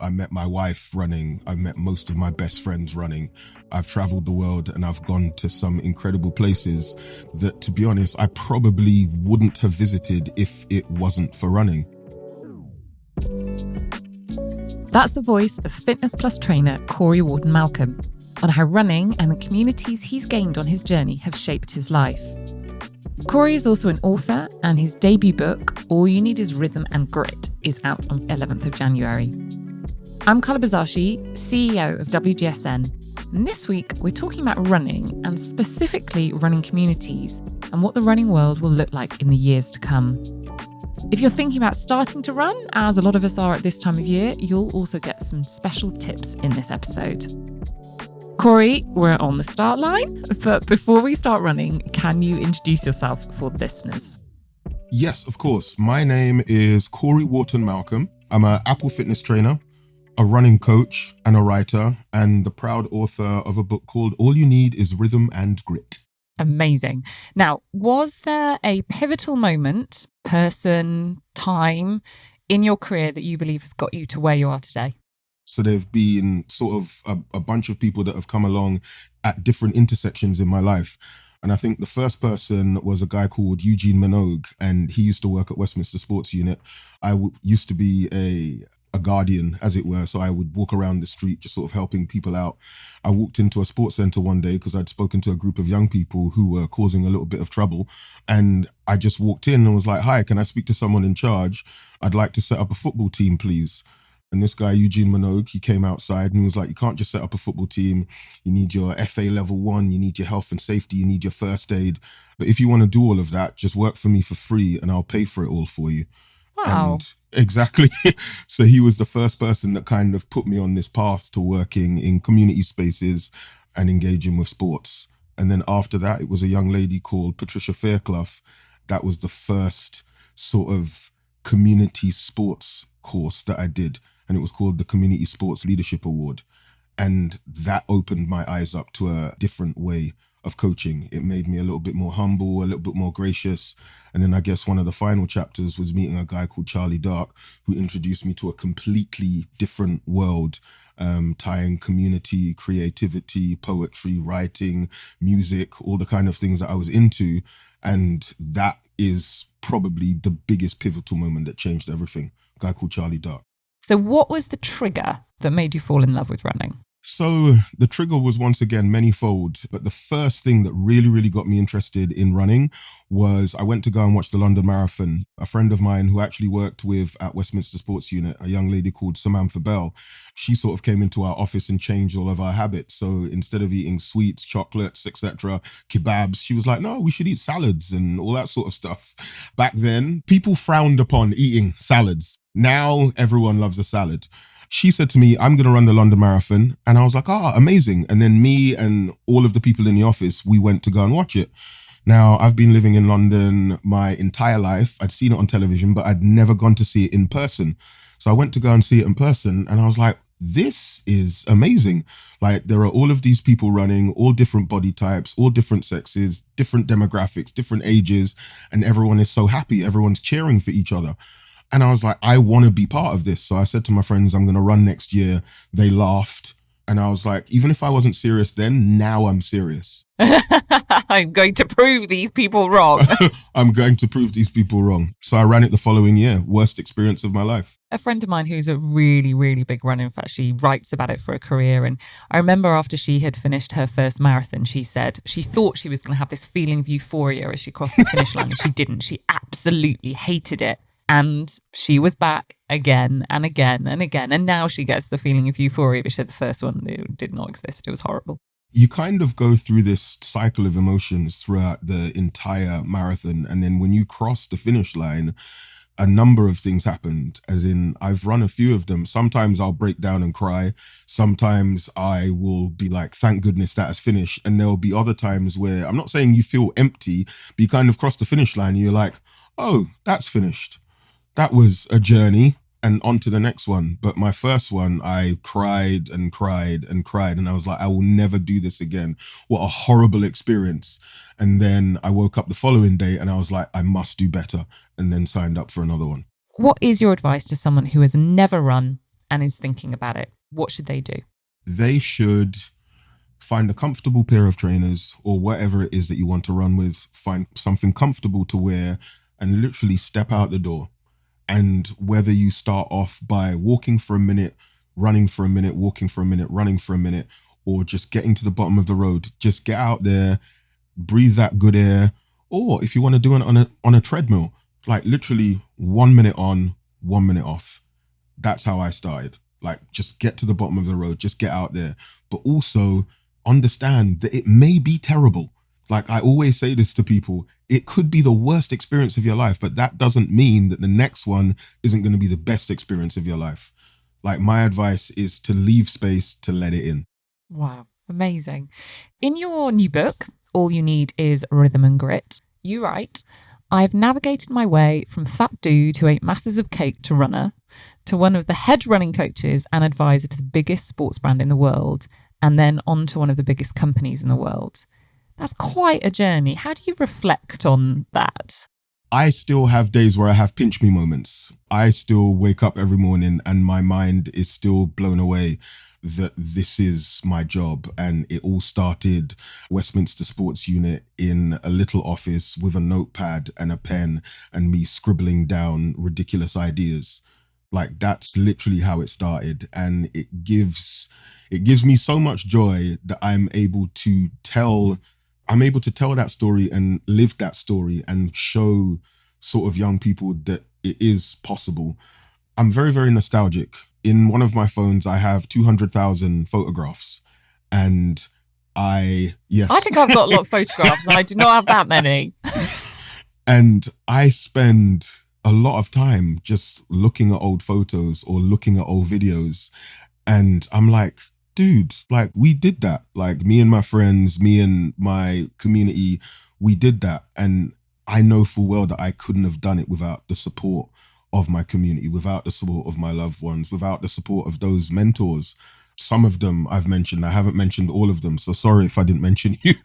I met my wife running. I met most of my best friends running. I've traveled the world and I've gone to some incredible places that, to be honest, I probably wouldn't have visited if it wasn't for running. That's the voice of Fitness Plus trainer Cory Wharton-Malcolm on how running and the communities he's gained on his journey have shaped his life. Cory is also an author, and his debut book, All You Need Is Rhythm and Grit, is out on 11th of January. I'm Carla Buzasi, CEO of WGSN, and this week we're talking about running, and specifically running communities, and what the running world will look like in the years to come. If you're thinking about starting to run, as a lot of us are at this time of year, you'll also get some special tips in this episode. Cory, we're on the start line, but before we start running, can you introduce yourself for the listeners? Yes, of course. My name is Cory Wharton-Malcolm. I'm an Apple fitness trainer, a running coach and a writer, and the proud author of a book called All You Need Is Rhythm and Grit. Amazing. Now, was there a pivotal moment, person, time in your career that you believe has got you to where you are today? So there've been sort of a bunch of people that have come along at different intersections in my life. And I think the first person was a guy called Eugene Minogue, and he used to work at Westminster Sports Unit. I used to be a guardian, as it were, so I would walk around the street just sort of helping people out. I walked into a sports centre one day because I'd spoken to a group of young people who were causing a little bit of trouble. And I just walked in and was like, "Hi, can I speak to someone in charge? I'd like to set up a football team, please." And this guy, Eugene Minogue, he came outside and he was like, "You can't just set up a football team. You need your FA level 1, you need your health and safety, you need your first aid. But if you want to do all of that, just work for me for free and I'll pay for it all for you." Wow. And exactly. So he was the first person that kind of put me on this path to working in community spaces and engaging with sports. And then after that, it was a young lady called Patricia Fairclough. That was the first sort of community sports course that I did. And it was called the Community Sports Leadership Award. And that opened my eyes up to a different way of coaching. It made me a little bit more humble, a little bit more gracious. And then I guess one of the final chapters was meeting a guy called Charlie Dark, who introduced me to a completely different world, tying community, creativity, poetry, writing, music, all the kind of things that I was into. And that is probably the biggest pivotal moment that changed everything. A guy called Charlie Dark. So what was the trigger that made you fall in love with running? So the trigger was once again manyfold, but the first thing that really got me interested in running was I went to go and watch the London Marathon. A friend of mine who actually worked with at Westminster Sports Unit, a young lady called Samantha Bell, she sort of came into our office and changed all of our habits. So instead of eating sweets, chocolates, etc., kebabs, she was like, "No, we should eat salads and all that sort of stuff." Back then, people frowned upon eating salads. Now everyone loves a salad. She said to me, "I'm going to run the London Marathon." And I was like, "Oh, amazing." And then me and all of the people in the office, we went to go and watch it. Now, I've been living in London my entire life. I'd seen it on television, but I'd never gone to see it in person. So I went to go and see it in person and I was like, this is amazing. Like, there are all of these people running, all different body types, all different sexes, different demographics, different ages, and everyone is so happy. Everyone's cheering for each other. And I was like, I want to be part of this. So I said to my friends, I'm going to run next year. They laughed. And I was like, even if I wasn't serious then, now I'm serious. I'm going to prove these people wrong. I'm going to prove these people wrong. So I ran it the following year. Worst experience of my life. A friend of mine who's a really big runner, in fact, she writes about it for a career. And I remember after she had finished her first marathon, she said she thought she was going to have this feeling of euphoria as she crossed the finish line. And she didn't. She absolutely hated it. And she was back again and again and again. And now she gets the feeling of euphoria, but she said the first one did not exist. It was horrible. You kind of go through this cycle of emotions throughout the entire marathon. And then when you cross the finish line, a number of things happened. As in, I've run a few of them. Sometimes I'll break down and cry. Sometimes I will be like, thank goodness that has finished. And there'll be other times where, I'm not saying you feel empty, but you kind of cross the finish line and you're like, oh, that's finished. That was a journey and on to the next one. But my first one, I cried and cried and cried. And I was like, I will never do this again. What a horrible experience. And then I woke up the following day and I was like, I must do better. And then signed up for another one. What is your advice to someone who has never run and is thinking about it, what should they do? They should find a comfortable pair of trainers or whatever it is that you want to run with. Find something comfortable to wear and literally step out the door. And whether you start off by walking for a minute, running for a minute, walking for a minute, running for a minute, or just getting to the bottom of the road, just get out there, breathe that good air. Or if you want to do it on a treadmill, like literally 1 minute on, 1 minute off. That's how I started. Like, just get to the bottom of the road, just get out there. But also understand that it may be terrible. Like, I always say this to people, it could be the worst experience of your life, but that doesn't mean that the next one isn't going to be the best experience of your life. Like, my advice is to leave space to let it in. Wow, amazing. In your new book, All You Need Is Rhythm and Grit, you write, I've navigated my way from fat dude who ate masses of cake to runner, to one of the head running coaches and advisor to the biggest sports brand in the world, and then on to one of the biggest companies in the world. That's quite a journey. How do you reflect on that? I still have days where I have pinch me moments. I still wake up every morning and my mind is still blown away that this is my job. And it all started Westminster Sports Unit in a little office with a notepad and a pen and me scribbling down ridiculous ideas. Like, that's literally how it started. And it gives me so much joy that I'm able to tell that story and live that story and show sort of young people that it is possible. I'm very, very nostalgic. In one of my phones, I have 200,000 photographs. And I think I've got a lot of photographs and I do not have that many. And I spend a lot of time just looking at old photos or looking at old videos. And I'm like, dude, like, we did that. Like, me and my friends, me and my community, we did that. And I know full well that I couldn't have done it without the support of my community, without the support of my loved ones, without the support of those mentors. Some of them I've mentioned, I haven't mentioned all of them. So sorry if I didn't mention you,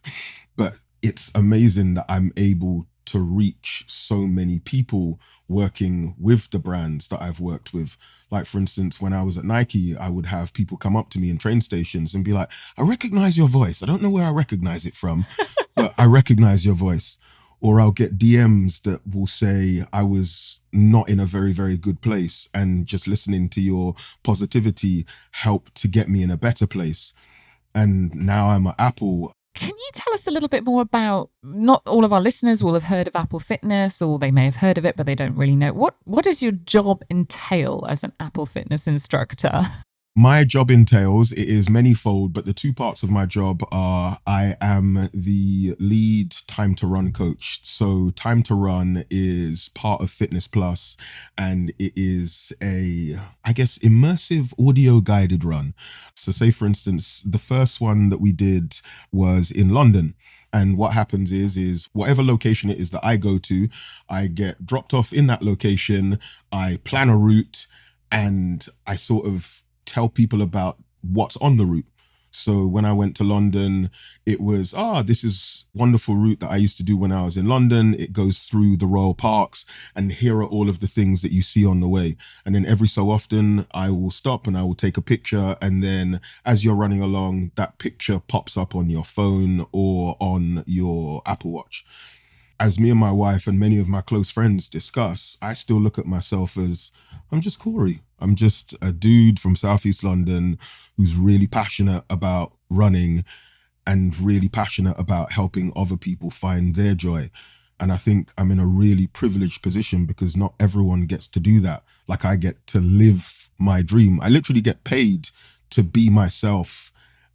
but it's amazing that I'm able to reach so many people working with the brands that I've worked with. Like, for instance, when I was at Nike, I would have people come up to me in train stations and be like, I recognize your voice. I don't know where I recognize it from, but I recognize your voice. Or I'll get DMs that will say I was not in a very, very good place and just listening to your positivity helped to get me in a better place. And now I'm at Apple. Can you tell us a little bit more about, not all of our listeners will have heard of Apple Fitness, or they may have heard of it, but they don't really know. What does your job entail as an Apple Fitness instructor? My job entails, it is manyfold, but the two parts of my job are I am the lead Time to Run coach. So Time to Run is part of Fitness Plus, and it is a, I guess, immersive audio guided run. So say, for instance, the first one that we did was in London. And what happens is whatever location it is that I go to, I get dropped off in that location, I plan a route, and I sort of tell people about what's on the route. So when I went to London, it was, this is wonderful route that I used to do when I was in London. It goes through the Royal Parks, and here are all of the things that you see on the way. And then every so often I will stop and I will take a picture. And then as you're running along, that picture pops up on your phone or on your Apple Watch. As me and my wife and many of my close friends discuss, I still look at myself as, I'm just Cory. I'm just a dude from Southeast London who's really passionate about running and really passionate about helping other people find their joy. And I think I'm in a really privileged position because not everyone gets to do that. Like, I get to live my dream. I literally get paid to be myself.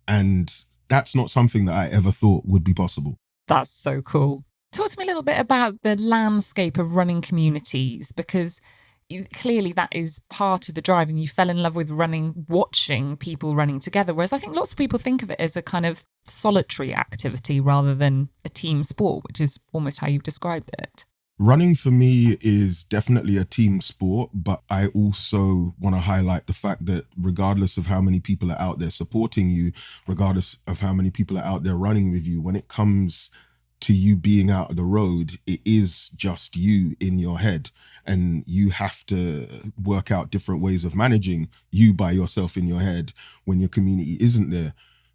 And that's not something that I ever thought would be possible. That's so cool. Talk to me a little bit about the landscape of running communities, because clearly that is part of the drive, and you fell in love with running, watching people running together. Whereas I think lots of people think of it as a kind of solitary activity rather than a team sport, which is almost how you've described it. Running for me is definitely a team sport, but I also want to highlight the fact that regardless of how many people are out there supporting you, regardless of how many people are out there running with you, when it comes to you being out of the road, it is just you in your head, and you have to work out different ways of managing you by yourself in your head when your community isn't there.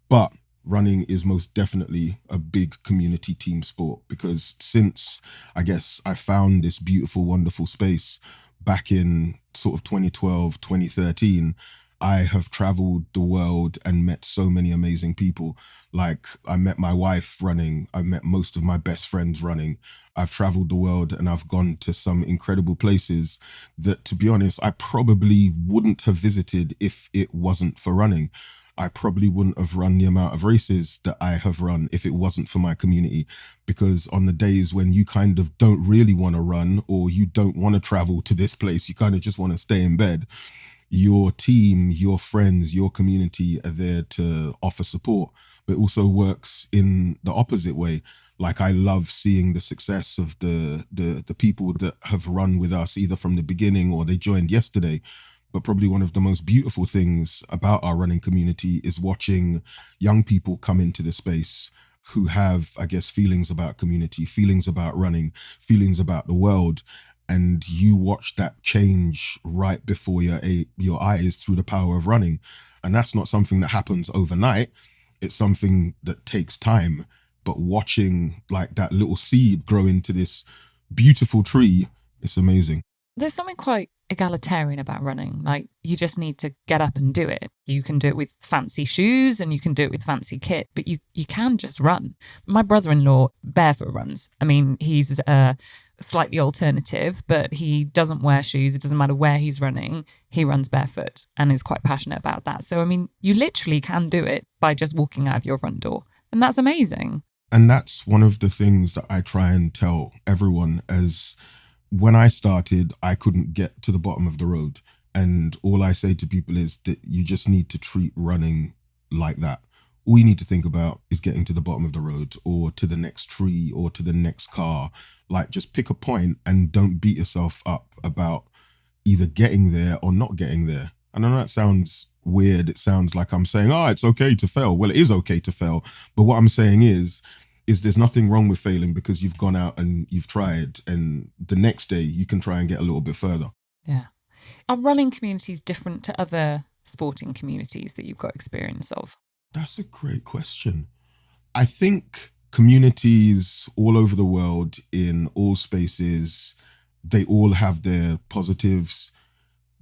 But running is most definitely a big community team sport, because since I guess I found this beautiful, wonderful space back in sort of 2012, 2013, I have traveled the world and met so many amazing people. Like, I met my wife running. I met most of my best friends running. I've traveled the world and I've gone to some incredible places that, to be honest, I probably wouldn't have visited if it wasn't for running. I probably wouldn't have run the amount of races that I have run if it wasn't for my community. Because on the days when you kind of don't really want to run, or you don't want to travel to this place, you kind of just want to stay in bed, your team, your friends, your community are there to offer support. But it also works in the opposite way. Like, I love seeing the success of the people that have run with us, either from the beginning or they joined yesterday. But probably one of the most beautiful things about our running community is watching young people come into the space who have, I guess, feelings about community, feelings about running, feelings about the world. And you watch that change right before your eyes through the power of running. And that's not something that happens overnight. It's something that takes time. But watching like that little seed grow into this beautiful tree, it's amazing. There's something quite egalitarian about running. Like, you just need to get up and do it. You can do it with fancy shoes and you can do it with fancy kit, but you can just run. My brother-in-law barefoot runs. I mean, he's slightly alternative, but he doesn't wear shoes. It doesn't matter where he's running. He runs barefoot and is quite passionate about that. So, I mean, you literally can do it by just walking out of your front door. And that's amazing. And that's one of the things that I try and tell everyone. As when I started, I couldn't get to the bottom of the road. And all I say to people is that you just need to treat running like that. All you need to think about is getting to the bottom of the road, or to the next tree, or to the next car. Like, just pick a point and don't beat yourself up about either getting there or not getting there. I know that sounds weird. It sounds like I'm saying, oh, it's okay to fail. Well, it is okay to fail. But what I'm saying is there's nothing wrong with failing, because you've gone out and you've tried, and the next day you can try and get a little bit further. Yeah. Are running communities different to other sporting communities that you've got experience of? That's a great question. I think communities all over the world, in all spaces, they all have their positives.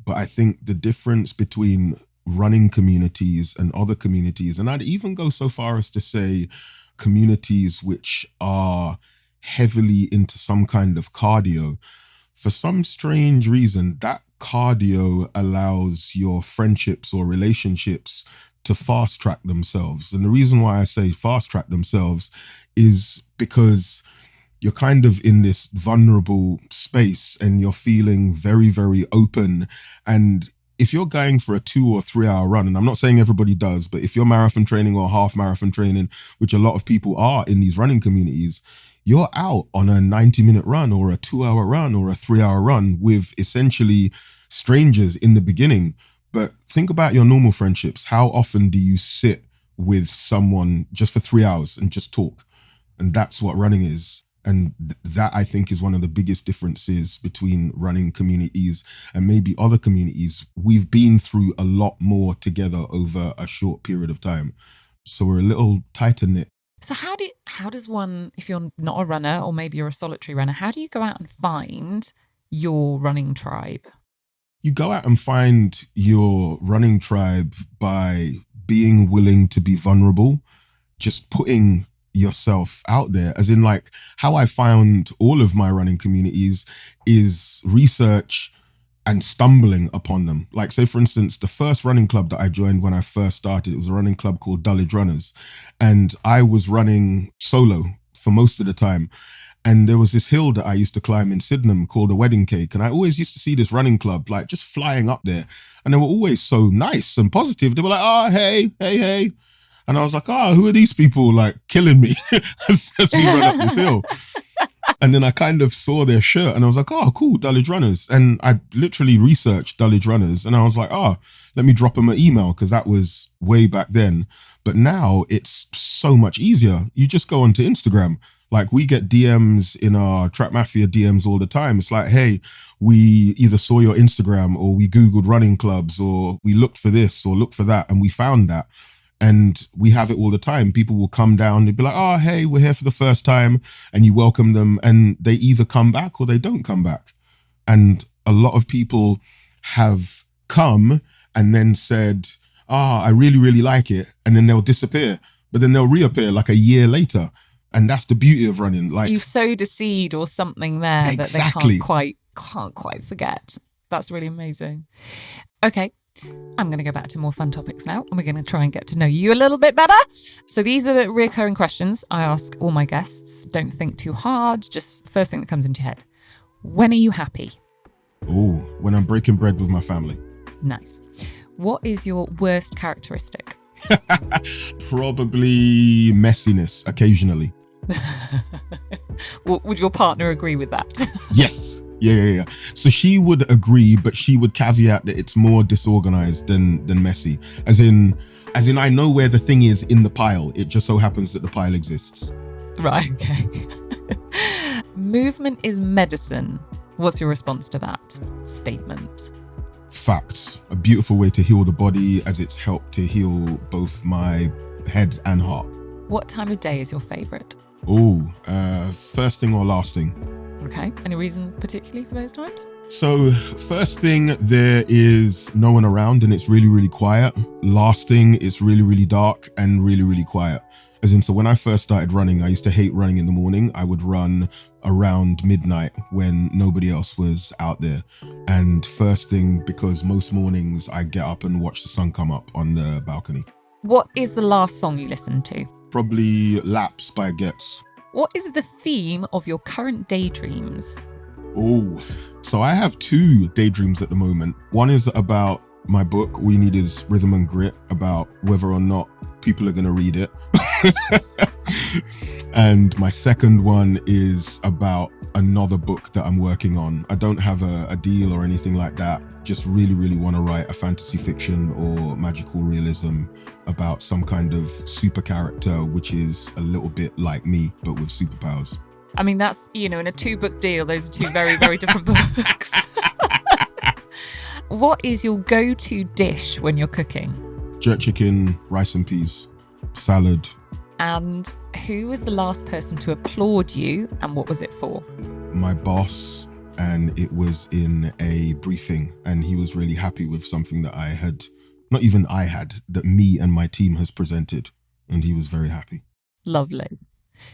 But I think the difference between running communities and other communities, and I'd even go so far as to say communities which are heavily into some kind of cardio, for some strange reason, that cardio allows your friendships or relationships to fast track themselves. And the reason why I say fast track themselves is because you're kind of in this vulnerable space and you're feeling very, very open. And if you're going for a 2 or 3 hour run, and I'm not saying everybody does, but if you're marathon training or half marathon training, which a lot of people are in these running communities, you're out on a 90-minute run or a 2-hour run or a 3-hour run with essentially strangers in the beginning. But think about your normal friendships. How often do you sit with someone just for 3 hours and just talk? And that's what running is. And that, I think, is one of the biggest differences between running communities and maybe other communities. We've been through a lot more together over a short period of time. So we're a little tighter knit. So how does one, if you're not a runner or maybe you're a solitary runner, how do you go out and find your running tribe? You go out and find your running tribe by being willing to be vulnerable, just putting yourself out there. As in, like, how I found all of my running communities is research and stumbling upon them. Like, say, for instance, the first running club that I joined when I first started, it was a running club called Dulwich Runners. And I was running solo for most of the time. And there was this hill that I used to climb in Sydenham called the Wedding Cake. And I always used to see this running club, like, just flying up there. And they were always so nice and positive. They were like, oh, hey. And I was like, oh, who are these people, like, killing me as we run up this hill? And then I kind of saw their shirt and I was like, oh, cool, Dulwich Runners. And I literally researched Dulwich Runners and I was like, oh, let me drop them an email, because that was way back then. But now it's so much easier. You just go onto Instagram. Like, we get DMs in our Trap Mafia DMs all the time. It's like, hey, we either saw your Instagram or we Googled running clubs or we looked for this or looked for that and we found that. And we have it all the time. People will come down, they'd be like, oh, hey, we're here for the first time. And you welcome them and they either come back or they don't come back. And a lot of people have come and then said, I really, really like it. And then they'll disappear, but then they'll reappear like a year later. And that's the beauty of running. Like, you've sowed a seed or something there exactly. that they can't quite forget. That's really amazing. Okay, I'm going to go back to more fun topics now, and we're going to try and get to know you a little bit better. So these are the recurring questions I ask all my guests. Don't think too hard, just first thing that comes into your head. When are you happy? Oh, when I'm breaking bread with my family. Nice. What is your worst characteristic? Probably messiness occasionally. Would your partner agree with that? Yes. Yeah. So she would agree, but she would caveat that it's more disorganized than messy. As in, I know where the thing is in the pile. It just so happens that the pile exists. Right, okay. Movement is medicine. What's your response to that statement? Facts. A beautiful way to heal the body, as it's helped to heal both my head and heart. What time of day is your favourite? First thing or last thing? Okay. Any reason particularly for those times? So first thing, there is no one around and it's really, really quiet. Last thing, it's really, really dark and really, really quiet. As in, so when I first started running, I used to hate running in the morning. I would run around midnight when nobody else was out there. And first thing, because most mornings I get up and watch the sun come up on the balcony. What is the last song you listened to? Probably Laps by Getz. What is the theme of your current daydreams? So I have two daydreams at the moment. One is about my book, All You Need Is Rhythm and Grit, about whether or not people are going to read it. And my second one is about another book that I'm working on. I don't have a deal or anything like that. Just really, really want to write a fantasy fiction or magical realism about some kind of super character, which is a little bit like me, but with superpowers. I mean, that's, in a 2-book deal, those are two very, very different books. What is your go-to dish when you're cooking? Jerk chicken, rice and peas, salad. And who was the last person to applaud you and what was it for? My boss, and it was in a briefing and he was really happy with something that that me and my team has presented, and he was very happy. Lovely.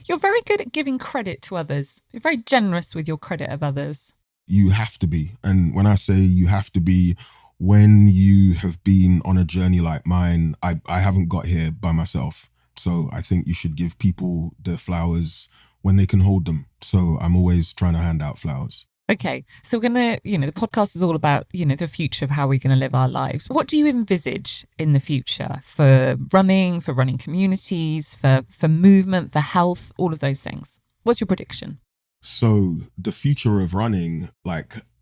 You're very good at giving credit to others. You're very generous with your credit of others. You have to be. And when I say you have to be, when you have been on a journey like mine, I haven't got here by myself. So I think you should give people their flowers when they can hold them. So I'm always trying to hand out flowers. Okay, so we're going to, the podcast is all about, the future of how we're going to live our lives. What do you envisage in the future for running communities, for movement, for health, all of those things? What's your prediction? So the future of running,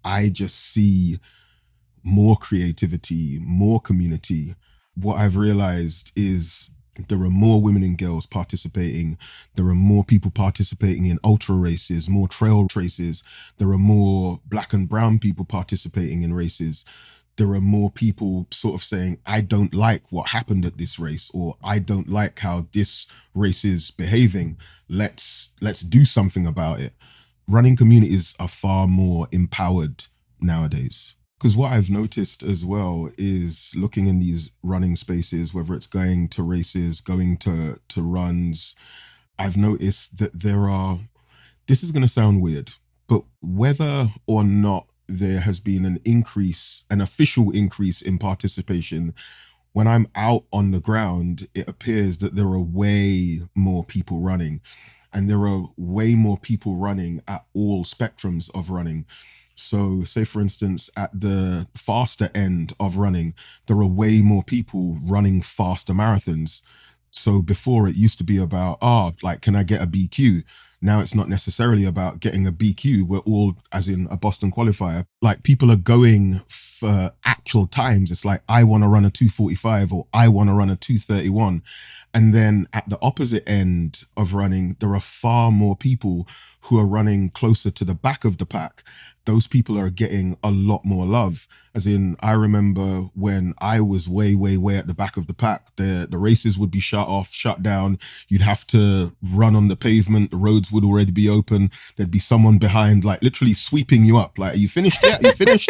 I just see more creativity, more community. What I've realized is there are more women and girls participating. There are more people participating in ultra races, more trail races. There are more black and brown people participating in races. There are more people sort of saying, I don't like what happened at this race, or I don't like how this race is behaving. Let's do something about it. Running communities are far more empowered nowadays. Because what I've noticed as well is looking in these running spaces, whether it's going to races, going to runs, I've noticed that this is going to sound weird, but whether or not there has been an official increase in participation, when I'm out on the ground, it appears that there are way more people running, and there are way more people running at all spectrums of running. So say, for instance, at the faster end of running, there are way more people running faster marathons. So before it used to be about, can I get a BQ? Now it's not necessarily about getting a BQ. We're all, as in a Boston qualifier, people are going for actual times. It's like, I want to run a 2:45 or I want to run a 2:31. And then at the opposite end of running, there are far more people who are running closer to the back of the pack. Those people are getting a lot more love. As in, I remember when I was way, way, way at the back of the pack, the races would be shut down. You'd have to run on the pavement. The roads would already be open. There'd be someone behind, like literally sweeping you up. Like, are you finished yet? Are you finished?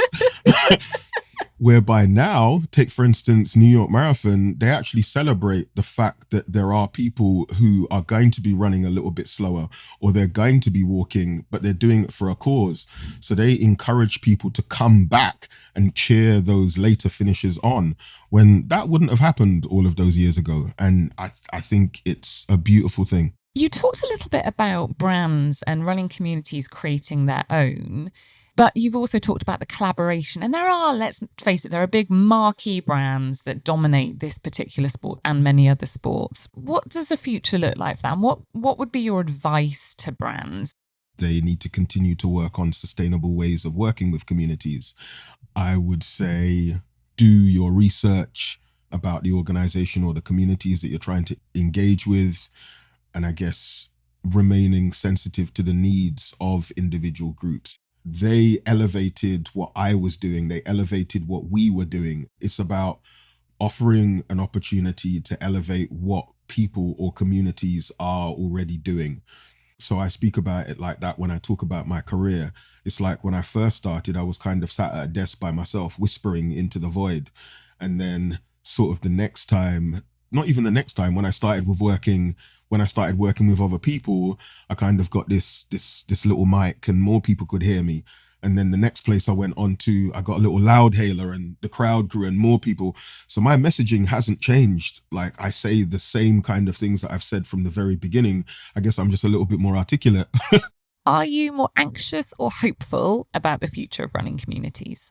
Whereby now, take for instance, New York Marathon, they actually celebrate the fact that there are people who are going to be running a little bit slower, or they're going to be walking, but they're doing it for a cause. So they encourage people to come back and cheer those later finishers on, when that wouldn't have happened all of those years ago. And I think it's a beautiful thing. You talked a little bit about brands and running communities creating their own. But you've also talked about the collaboration. And there are, let's face it, there are big marquee brands that dominate this particular sport and many other sports. What does the future look like for that? And what would be your advice to brands? They need to continue to work on sustainable ways of working with communities. I would say do your research about the organization or the communities that you're trying to engage with. And I guess remaining sensitive to the needs of individual groups. They elevated what I was doing. They elevated what we were doing. It's about offering an opportunity to elevate what people or communities are already doing. So I speak about it like that when I talk about my career. It's like when I first started, I was kind of sat at a desk by myself, whispering into the void. And then sort of the next time, not even the next time, when I started working with other people, I kind of got this little mic and more people could hear me. And then the next place I went on to, I got a little loud hailer and the crowd grew and more people. So my messaging hasn't changed. Like, I say the same kind of things that I've said from the very beginning. I guess I'm just a little bit more articulate. Are you more anxious or hopeful about the future of running communities?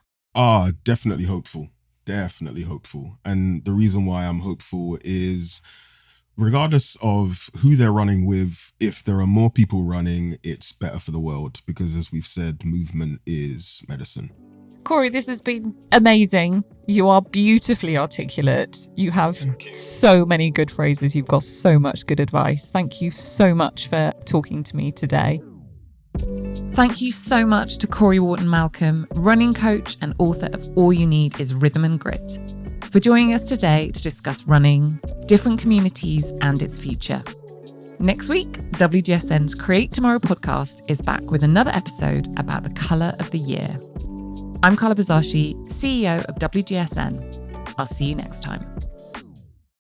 Definitely hopeful. Definitely hopeful. And the reason why I'm hopeful is, regardless of who they're running with, if there are more people running, it's better for the world, because as we've said, movement is medicine. Cory, this has been amazing. You are beautifully articulate. You have so many good phrases. You've got so much good advice. Thank you so much for talking to me today. Thank you so much to Cory Wharton-Malcolm, running coach and author of All You Need Is Rhythm and Grit, for joining us today to discuss running, different communities and its future. Next week, WGSN's Create Tomorrow podcast is back with another episode about the colour of the year. I'm Carla Buzasi, CEO of WGSN. I'll see you next time.